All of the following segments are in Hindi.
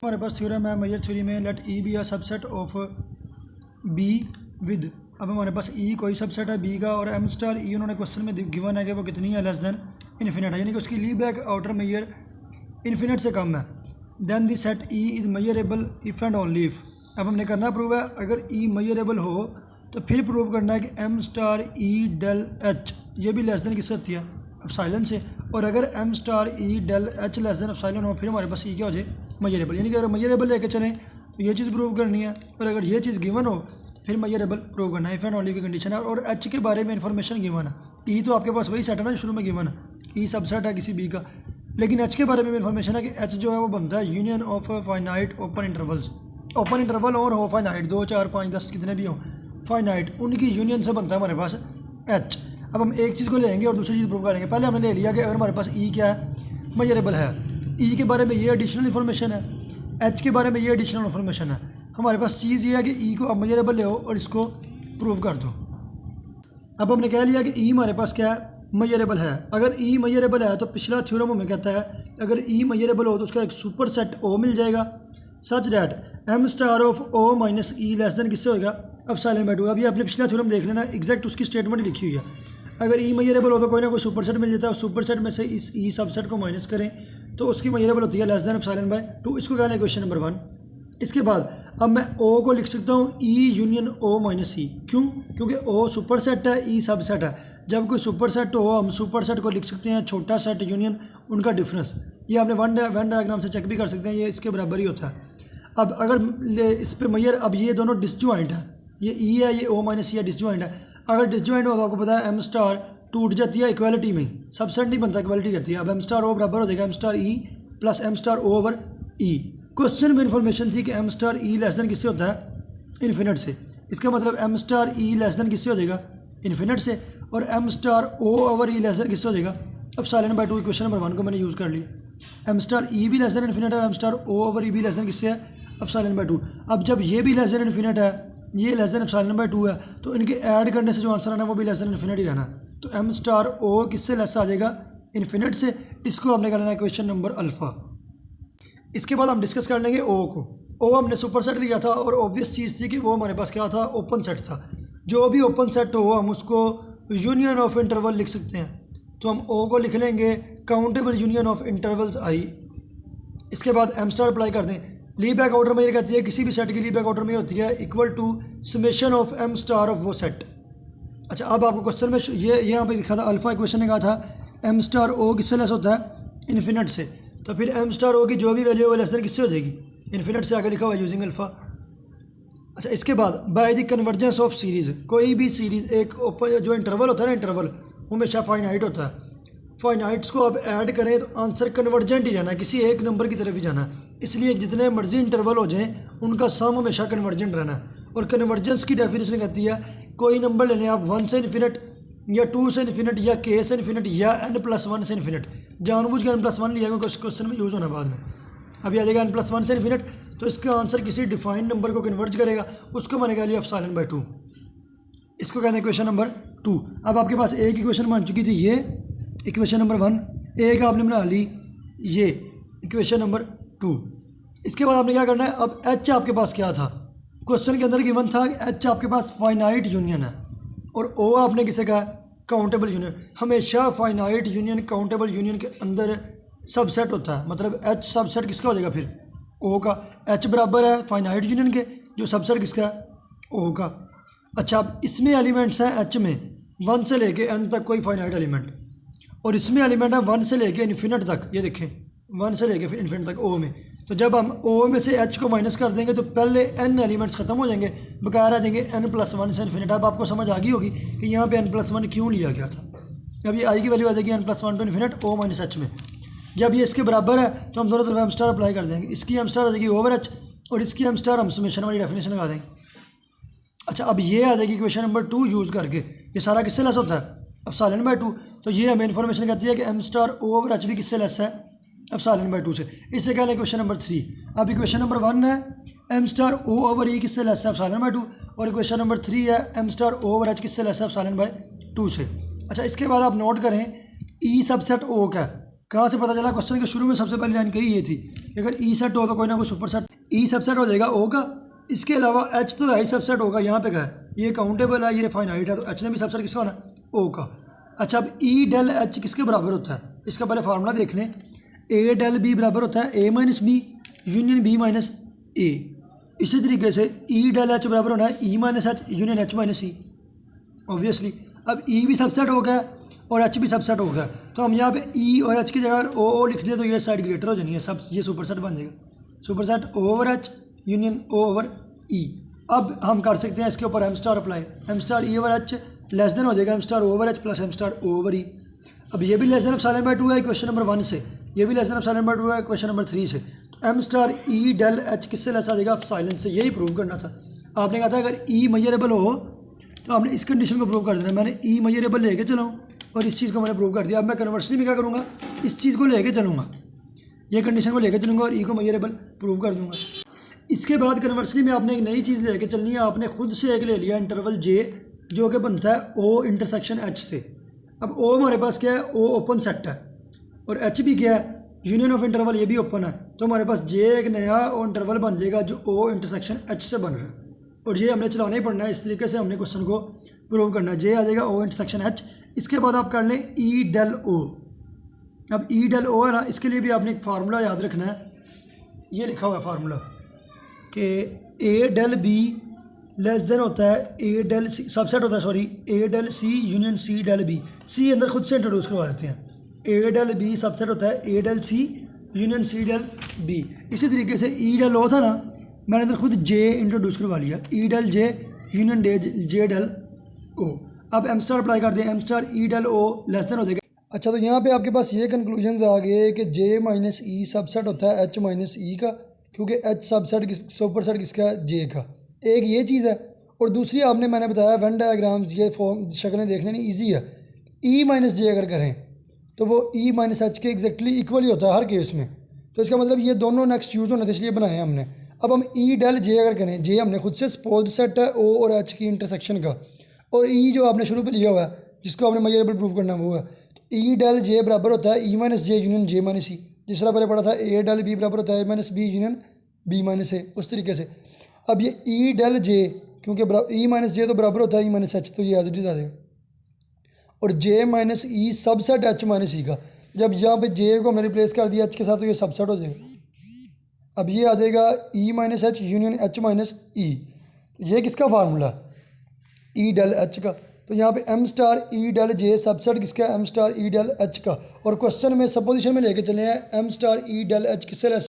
हमारे पास थ्योरम है मेजर थ्योरी में let E be a subset of B with. अब हमारे पास ई कोई सबसेट है बी का और एम स्टार ई उन्होंने क्वेश्चन में गिवन है कि वो कितनी है लेस देन इन्फिनिट है, यानी कि उसकी Lebesgue outer measure infinite से कम है। Then the set E is measurable if and only if. अब हमने करना प्रूव है अगर ई मेजरेबल हो तो फिर प्रूव करना है कि M star E del H ये भी लेस देन किससे होती है एप्सिलॉन से, और अगर M star E del H less than epsilon हो फिर हमारे पास ई क्या हो जाए मेजरेबल, यानी कि अगर मेजरेबल लेके चलें तो ये चीज़ प्रूव करनी है और अगर ये चीज़ गिवन हो तो फिर मेजरेबल प्रूव करना है। इफ़ एंड ओनली की कंडीशन है और एच के बारे में इन्फॉर्मेशन गिवन है। ई तो आपके पास वही सेट है ना शुरू में गिवन है, ई सबसेट है किसी बी का, लेकिन एच के बारे में इन्फॉर्मेशन है कि एच जो है वो बनता है union of finite open intervals. Open interval और हो फाइनाइट 2 4 5 10 कितने भी हों फाइनाइट उनकी यूनियन से बनता है हमारे पास एच। अब हम एक चीज़ को लेंगे और दूसरी चीज़ प्रूव करेंगे। पहले हमने ले लिया कि अगर हमारे पास ई क्या है मेजरेबल है, ई के बारे में ये एडिशनल इन्फॉर्मेशन है, एच के बारे में ये एडिशनल इन्फॉर्मेशन है। हमारे पास चीज़ ये है कि ई को अब मेजरेबल ले और इसको प्रूव कर दो। अब हमने कह लिया कि ई हमारे पास क्या है मेजरेबल है। अगर ई मेजरेबल है तो पिछला थ्योरम हमें कहता है अगर ई मेजरेबल हो तो उसका एक सुपर सेट ओ मिल जाएगा such that M star of O minus E less than किससे होगा एप्सिलॉन बाय 2। अभी आपने पिछला थ्योरम देख लेना एग्जैक्ट उसकी स्टेटमेंट लिखी हुई है। अगर ई मेजरेबल हो तो कोई ना कोई सुपर सेट मिल जाता है, सुपर सेट में से इस ई सबसेट को माइनस करें तो उसकी मेजरेबल होती है लेस देन एप्सिलॉन बाय 2। इसको कहना है क्वेश्चन नंबर 1। इसके बाद अब मैं ओ को लिख सकता हूँ ई यूनियन ओ माइनस ई। क्यों? क्योंकि ओ सुपर सेट है ई सब सेट है। जब कोई सुपर सेट हो हम सुपर सेट को लिख सकते हैं छोटा सेट यूनियन उनका डिफरेंस। ये आपने वेन डायग्राम से चेक भी कर सकते हैं, ये इसके बराबर ही होता है। अब अगर इस पे मेजर अब ये दोनों डिसजॉइंट है, ये ई है ये ओ माइनस ई है डिसजॉइंट है। अगर डिसजॉइंट हो तो आपको पता है एम स्टार टूट जाती है इक्वालिटी में, सबसेट नहीं बनता इक्वालिटी रहती है। अब एम स्टार ओ बराबर हो जाएगा M star E plus M star O over E. Question में इन्फॉर्मेशन थी कि M star E less than किससे होता है इन्फिनिट से, इसका मतलब M star E less than किससे हो जाएगा इन्फिनिट से, और M star O over E less than किससे हो जाएगा एप्सिलॉन बाय 2। इक्वेशन नंबर 1 को मैंने यूज़ कर लिया। एम स्टार ई भी लेस देन इन्फिनिट है और एम स्टार ओ ओवर ई भी लेस देन किससे है एप्सिलॉन बाय 2। अब जब ये भी लेस देन इन्फिनिट है ये लेस देन एप्सिलॉन बाय 2 है तो इनके ऐड करने से जो आंसर आना है वो भी लेस देन इन्फिनिट ही रहना। तो एम स्टार ओ किससे लेस आ जाएगा इन्फिनिट से। इसको हमने कर लेना है क्वेश्चन नंबर अल्फ़ा। इसके बाद हम डिस्कस कर लेंगे ओ को। ओ हमने सुपर सेट लिया था और ऑब्वियस चीज़ थी कि वो हमारे पास क्या था ओपन सेट था। जो भी ओपन सेट हो हम उसको यूनियन ऑफ इंटरवल लिख सकते हैं। तो हम ओ को लिख लेंगे काउंटेबल यूनियन ऑफ इंटरवल्स आई। इसके बाद एम स्टार अप्लाई कर दें। ली बैक आउटर में ये कहती है किसी भी सेट की ली बैक आउटर में होती है equal to summation of M star of वो सेट। अच्छा अब आपको क्वेश्चन में ये यहाँ पे लिखा था अल्फ़ा इक्वेशन ने कहा था एम स्टार ओ किससे लेस होता है इन्फिनिट से, तो फिर एम स्टार ओ की जो भी वैल्यू है वो लेस देन किससे हो जाएगी इन्फिनिट से। आगे लिखा हुआ है यूजिंग अल्फ़ा। अच्छा इसके बाद by the convergence of series, कोई भी सीरीज़ एक ओपन जो इंटरवल होता है ना इंटरवल वो हमेशा फाइनाइट होता है। फाइनाइट्स को आप ऐड करें तो आंसर कन्वर्जेंट ही जाना है, किसी एक नंबर की तरफ ही जाना है। इसलिए जितने मर्जी इंटरवल हो जाएं उनका सम हमेशा कन्वर्जेंट रहना है। और कन्वर्जेंस की डेफिनेशन कहती है कोई नंबर लेने आप 1 से इन्फिनिट या 2 से इन्फिनिट या k से इन्फिनिट या n+1 से इन्फिनिट। जानबूझ के n+1 लिया क्योंकि क्वेश्चन में यूज़ होना बाद में। अभी आ जाएगा n+1 से इन्फिनिट तो इसका आंसर किसी डिफाइंड नंबर को कन्वर्ज करेगा, उसको मैंने कह लिया एप्सिलॉन बाय 2। इसको कहते हैं क्वेश्चन नंबर 2। अब आपके पास एक इक्वेशन बन चुकी थी ये इक्वेशन नंबर 1, एक आपने बना ली ये इक्वेशन नंबर 2। इसके बाद आपने क्या करना है अब एच आपके पास क्या था क्वेश्चन के अंदर गिवन था एच आपके पास फाइनाइट यूनियन है और ओ आपने किसे कहा काउंटेबल यूनियन। हमेशा फाइनाइट यूनियन काउंटेबल यूनियन के अंदर सबसेट होता है, मतलब एच सबसेट किसका हो जाएगा फिर ओ का। एच बराबर है फाइनाइट यूनियन के जो सबसेट किसका है ओ का। अच्छा अब इसमें एलिमेंट्स हैं एच में 1 से लेके एन तक कोई फाइनाइट एलिमेंट, और इसमें एलिमेंट है 1 से लेके इन्फिनिट तक। ये देखें 1 से लेके फिर इन्फिनिट तक ओ में। तो जब हम ओ में से एच को माइनस कर देंगे तो पहले एन एलिमेंट्स ख़त्म हो जाएंगे, बकाया रह जाएंगे n+1 से इन्फिनिट। अब आपको समझ आ गई होगी कि यहाँ पे n+1 क्यों लिया गया था। अब ये आई की वैल्यू आ जाएगी n+1 to infinite O minus H में। जब ये इसके बराबर है तो हम दोनों तरफ एम स्टार अप्लाई कर देंगे। इसकी एम स्टार आ जाएगी ओवर एच और इसकी एम स्टार हम समेशन वाली डेफिनेशन लगा देंगे। अच्छा अब ये आ जाएगी क्वेश्चन नंबर 2 यूज़ करके। ये सारा किससे लेस होता है एप्सिलॉन बाय 2। तो ये हमें इन्फॉर्मेशन कहती है कि M star O over H भी किससे लेस है एप्सिलॉन बाय 2 से। इससे कहना है क्वेश्चन नंबर 3। अब इक्वेशन नंबर 1 है एम स्टार ओ ओवर ई किससे लेस है एप्सिलॉन बाय 2 और इक्वेशन नंबर 3 है M star O over H किससे लेस है एप्सिलॉन बाय 2 से। अच्छा इसके बाद आप नोट करें ई सबसेट ओ का कहाँ से पता चला? क्वेश्चन के शुरू में सबसे पहली लाइन कही ये थी कि अगर ई सेट हो तो कोई ना कोई सुपर सेट, ई सबसेट हो जाएगा ओ का। इसके अलावा एच तो है ही सबसेट होगा, यहाँ पे क्या है, ये काउंटेबल है, ये फाइनाइट है, तो एच ने भी सबसेट किसका होना है? ओ का। अच्छा, अब ई डेल एच किसके बराबर होता है? इसका पहले फार्मूला देख लें। ए डेल बी बराबर होता है A minus B union B minus A. इसी तरीके से ई डेल एच बराबर होना है E minus H union H minus E, obviously. अब ई भी सबसेट हो गया और एच भी सबसेट हो गया, तो हम यहाँ पे ई और एच की जगह ओ लिख दें तो ये साइड ग्रेटर हो जानी है, सब ये सुपर सेट बन जाएगा। Superset O over H union O over E. अब हम कर सकते हैं इसके ऊपर M star apply, M star E over H less than हो जाएगा M star O over H plus M star O over E. अब ये भी less than epsilon by 2 है क्वेश्चन नंबर 1 से, ये भी less than epsilon by 2 है क्वेश्चन नंबर 3 से। तो M star E del H किससे लेस आ जाएगा? साइलेंस से। यही प्रूव करना था। आपने कहा था अगर ई मेजरेबल हो तो आपने इस कंडीशन को प्रूव कर देना। मैंने ई मेजरेबल लेके चलाऊँ और इस चीज़ को मैंने प्रूव कर दिया। अब मैं कन्वर्सली में क्या करूँगा, इस चीज़ को लेके चलूँगा, ये कंडीशन को लेके चलूँगा और ई को मेजरेबल प्रूव कर दूँगा। इसके बाद कन्वर्सली में आपने एक नई चीज़ लेके चलनी है। आपने खुद से एक ले लिया इंटरवल जे, जो कि बनता है ओ इंटरसेक्शन एच से। अब ओ हमारे पास क्या है? ओ ओपन सेट है और एच भी क्या है? यूनियन ऑफ इंटरवल, ये भी ओपन है। तो हमारे पास जे एक नया ओ इंटरवल बन जाएगा जो ओ इंटरसेक्शन एच से बन रहा है, और ये हमने चलाना ही पड़ना है। इस तरीके से हमने क्वेश्चन को प्रूव करना है। जे आ जाएगा ओ इंटरसेक्शन एच। इसके बाद आप कर लें ई डेल ओ। अब ई डेल ओ है ना, इसके लिए भी आपने एक फार्मूला याद रखना है। ये लिखा हुआ है फार्मूला कि A del B less than होता है ए डेल सी, सबसेट होता है sorry, A del C union C del B. C अंदर खुद से इंट्रोड्यूस करवा देते हैं। ए डेल बी सबसेट होता है A del C union C del B. इसी तरीके से ई डेल ओ था ना, मैंने अंदर खुद जे इंट्रोड्यूस करवा लिया, E del J union J del O. अब एम स्टार अप्लाई कर दें, M star E del O less than हो जाएगा। अच्छा, तो यहाँ पे आपके पास ये कंक्लूजन्स आ गए कि जे माइनस ई सबसेट होता है एच माइनस ई का, क्योंकि एच सबसेट सुपर सेट किसका है? जे का। एक ये चीज़ है, और दूसरी आपने मैंने बताया वेन डायग्राम्स, ये फॉर्म शक्लें देखने नहीं ईजी है। ई माइनस जे अगर करें तो वो ई माइनस एच के एग्जैक्टली इक्वल ही होता है हर केस में। तो इसका मतलब ये दोनों नेक्स्ट यूज़ होने थे, इसलिए बनाए हैं हमने। अब हम ई डेल जे अगर करें, जे हमने खुद से सपोज सेट है ओ और एच की इंटरसेक्शन का, और ई जो आपने शुरू पे लिया हुआ है जिसको आपने मेजरेबल प्रूव करना है वो है। तो ई डेल जे बराबर होता है ई माइनस जे यूनियन जे माइनस ई। जिस तरह पहले पढ़ा था ए डेल बी बराबर होता है A minus B union B minus A, उस तरीके से। अब ये ई डेल जे, क्योंकि ई माइनस जे तो बराबर होता है ई माइनस एच, तो ये एज इट इज आ जाएगा। और J minus E subset H minus E का, जब यहाँ पे जे को हमने रिप्लेस कर दिया एच के साथ तो ये सबसेट हो जाएगा। अब ये आ जाएगा E minus H union H minus E. ये किसका फार्मूला? ई डेल एच का। तो यहाँ पे M star E del J subset किसका? M star E del H का। और क्वेश्चन में सपोजिशन में लेके चले हैं M star E del H किससे less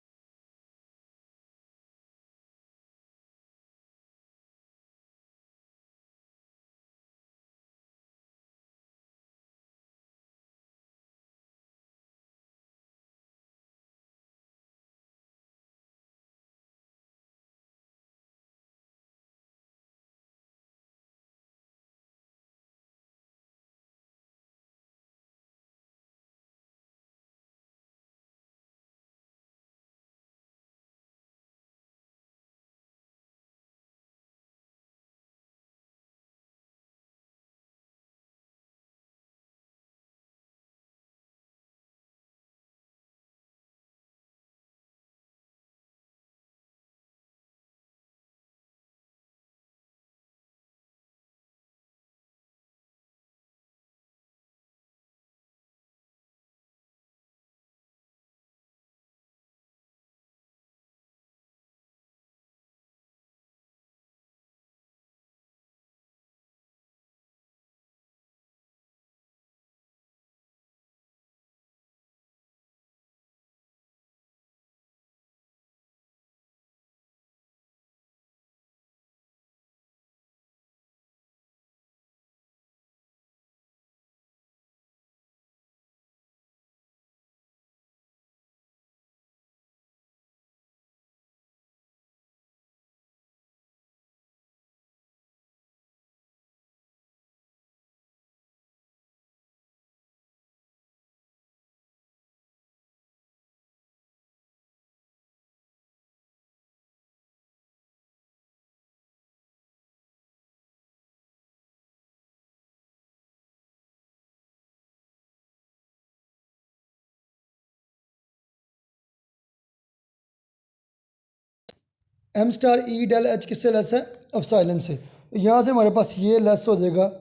M star E del H किससे लेस है? एप्सिलॉन से। तो यहाँ से हमारे पास ये लेस हो जाएगा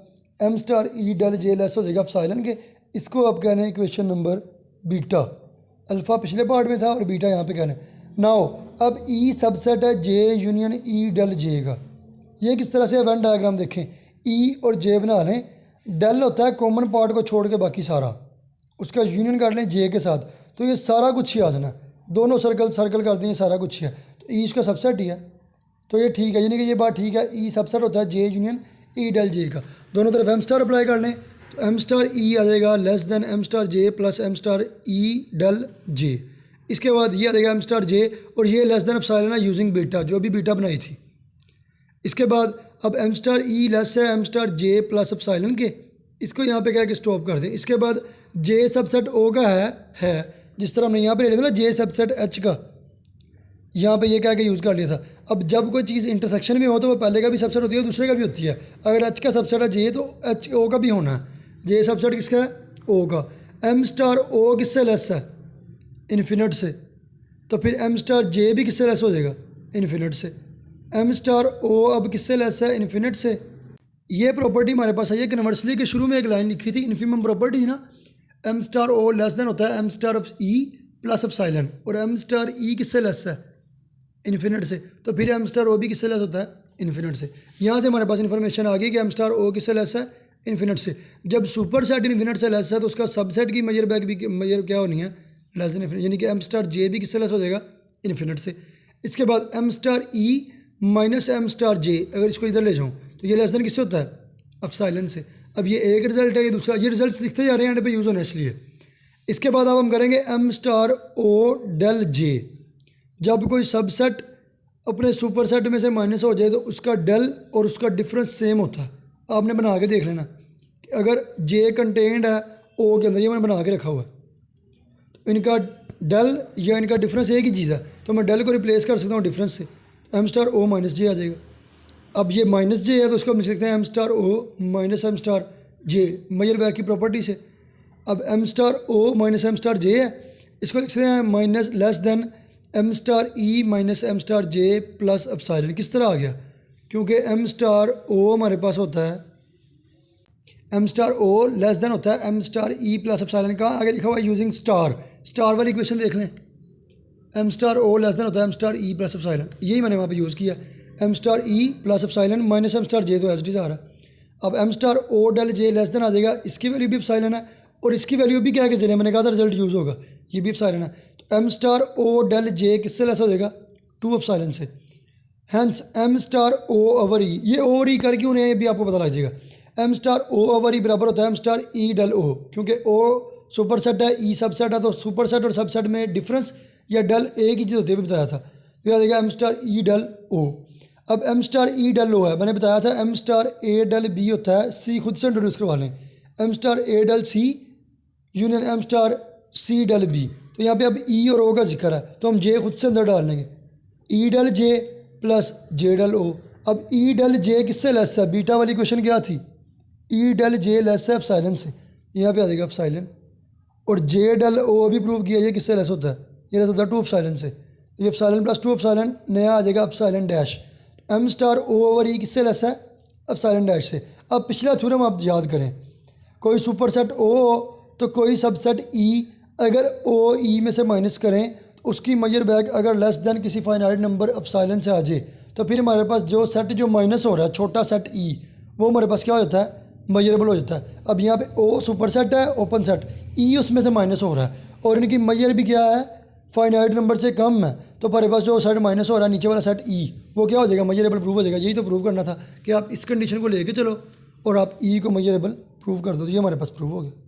M star E del J less हो जाएगा एप्सिलॉन के। इसको अब कहना है इक्वेशन नंबर बीटा। अल्फ़ा पिछले पार्ट में था और बीटा यहाँ पे कहना है। नाउ अब ई सबसेट है जे यूनियन ई डेल जे का। ये किस तरह से वेन डायग्राम देखें, ई और जे बना लें। डेल होता है कॉमन पार्ट को छोड़ के बाकी सारा, उसका यूनियन कर लें जे के साथ, तो ये सारा कुछ ही आ जाना। दोनों सर्कल सर्कल कर दें, सारा कुछ ही है, तो ई इसका सबसेट ही है। तो ये ठीक है, यानी कि ये बात ठीक है। ई सबसेट होता है जे यूनियन ई डेल जे का। दोनों तरफ एम स्टार अप्लाई कर लें, तो एम स्टार ई आ जाएगा less than M star J plus M star E del J. इसके बाद ये आ जाएगा एम स्टार जे और ये लेस देन एप्सिलॉन है यूजिंग बीटा, जो भी बीटा बनाई थी। इसके बाद अब एम स्टार ई लेस है M star J plus epsilon के, इसको यहाँ पे कह के स्टॉप कर दें। इसके बाद जे सबसेट ओ का है जिस तरह हमने यहाँ पे ले लिया था ना जे सबसेट एच का, यहाँ पे ये कह के यूज़ कर लिया था। अब जब कोई चीज़ इंटरसेक्शन में हो तो वो पहले का भी सबसेट होती है, दूसरे का भी होती है। अगर एच का सबसेट है जे तो एच ओ का भी होना है। जे सबसेट किसका है? ओ का। एम स्टार ओ किससे लेस है? इन्फिनिट से। तो फिर एम स्टार जे भी किससे लेस हो जाएगा? इन्फिनिट से। एम स्टार ओ अब किससे लेस है? इन्फिनिट से। ये प्रॉपर्टी हमारे पास आई है कन्वर्सली के शुरू में एक लाइन लिखी थी इन्फिमम प्रॉपर्टी ना, M star O less than होता है M star of E plus epsilon, और एम स्टार ई किससे लेस है? इन्फिनिट से। तो फिर एम स्टार ओ भी किससे लेस होता है? इन्फिनिट से। यहाँ से हमारे पास इन्फॉर्मेशन आ गई कि एम स्टार ओ किससे लेस है? इन्फिनिट से। जब सुपर सेट इन्फिनिट से लेस है तो उसका सबसेट की मेजर बैक भी मेजर क्या होनी है? लेस देन इन्फिनिट, यानी कि एम स्टार जे भी किससे लेस हो जाएगा? इन्फिनिट से। इसके बाद M star E minus M star जे, अगर इसको इधर ले जाऊँ तो ये लेस देन किससे होता है? एप्सिलॉन से। अब ये एक रिजल्ट है, ये दूसरा, ये रिजल्ट लिखते जा रहे हैं एंड पे यूज़ होने इसलिए। इसके बाद अब हम करेंगे एम स्टार ओ डेल जे। जब कोई सबसेट अपने सुपर सेट में से माइनस हो जाए तो उसका डेल और उसका डिफरेंस सेम होता है। आपने बना के देख लेना कि अगर जे कंटेंड है ओ के अंदर, ये मैंने बना के रखा हुआ है, तो इनका डेल या इनका डिफरेंस एक ही चीज़ है, तो मैं डेल को रिप्लेस कर सकता हूँ डिफरेंस से। एम स्टार ओ माइनस जे आ जाएगा। अब ये माइनस जे है तो उसको हम लिख सकते हैं M star O minus M star J, measure back की प्रॉपर्टी से। अब M star O minus M star J है, इसको लिख सकते हैं minus less than M star E minus M star J plus epsilon. किस तरह आ गया? क्योंकि एम स्टार ओ हमारे पास होता है, M star O less than होता है M star E plus epsilon. कहाँ आगे लिखा हुआ है? यूजिंग स्टार वाली इक्वेशन देख लें। M star O less than होता है M star E plus epsilon, यही मैंने वहाँ पे यूज़ किया। M star E plus epsilon minus M star J, तो एच डी आ रहा है। अब M star O del J less than आ जाएगा, इसकी वैल्यू भी एप्सिलॉन है और इसकी वैल्यू भी क्या के चले, मैंने कहा था रिजल्ट यूज़ होगा, ये भी एप्सिलॉन है। तो एम स्टार ओ डेल जे किससे लेस हो जाएगा? 2 एप्सिलॉन से। Hence M star O over ई, ये ओवर ई कर क्यों नहीं है ये भी आपको पता लग जाएगा। M star O over E बराबर होता है M star E del O, क्योंकि ओ सुपर सेट है, ई सबसेट है, तो सुपर सेट और सबसेट में डिफरेंस या डेल एक ही चीज़ होती है, भी बताया था। तो यह आ जाएगा M star E del O. अब M star E del O है, मैंने बताया था M star A del B होता है, सी खुद से इंट्रोड्यूस करवा लें, M star A del C union M star C del B. तो यहाँ पे अब ई और ओ का जिक्र है तो हम जे खुद से अंदर डाल लेंगे, ई डेल जे प्लस जे डेल ओ। अब ई डेल जे किससे लेस है? बीटा वाली क्वेश्चन क्या थी? ई डेल जे लेस है एप्सिलॉन से, यहाँ पे आ जाएगा एप्सिलॉन। और जे डेल ओ भी प्रूव किया, ये किससे लेस होता है? ये लेस होता है 2 एप्सिलॉन से। ये एप्सिलॉन प्लस 2 एप्सिलॉन नया आ जाएगा epsilon dash. M star O over ई किससे लेस है? एप्सिलॉन डैश से। अब पिछला थ्योरम आप याद करें, कोई सुपर सेट ओ हो तो कोई सबसेट ई, अगर ओ ई में से माइनस करें तो उसकी मेजर बैक अगर लेस देन किसी फाइनाइट नंबर एप्सिलॉन से आ जाए तो फिर हमारे पास जो सेट जो माइनस हो रहा है छोटा सेट ई, वो हमारे पास क्या हो जाता है? मेजरेबल हो जाता है। अब यहाँ पे ओ सुपर सेट है, ओपन सेट, ई उसमें से माइनस हो रहा है और इनकी मेजर भी क्या है? फाइनाइट नंबर से कम है, तो हमारे पास जो सेट माइनस हो रहा है नीचे वाला सेट ई, वो क्या हो जाएगा? मेजरेबल प्रूव हो जाएगा। यही तो प्रूव करना था कि आप इस कंडीशन को लेके चलो और आप ई को मेजरेबल प्रूव कर दो, तो ये हमारे पास प्रूव हो गया।